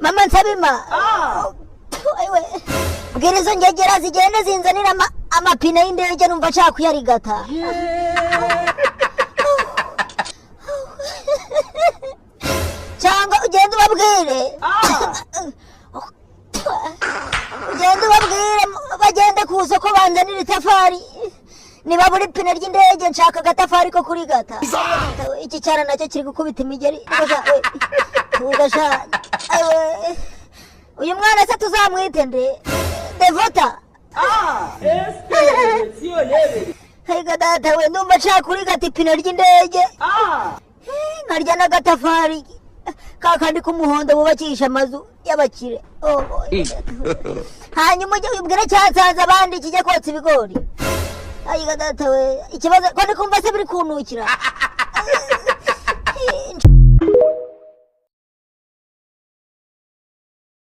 mama nsabima ewe bwira izo ngegera zigenda zinzanira amapine y'indege numva nshaka kuyarigata cyangwa ugenda ubabwire bagende ku isoko banzanira itafari niba buri pine ry'indege nshaka agatafari ko kurigata iki cyara nacyo kiri gukubita imigeri ugashana uyu mwana se tuzamwite nde Devota hega data we ndumva nshaka kurigata ipine ry'indege nkarya n'agatafari kakandi k'umuhondo bubakisha amazu y'abakire hanyuma ujye wibwira cyansanze abandi kijya kotsa ibigori ayiga data we ikibazo ko ndi kumva se biri kuntukira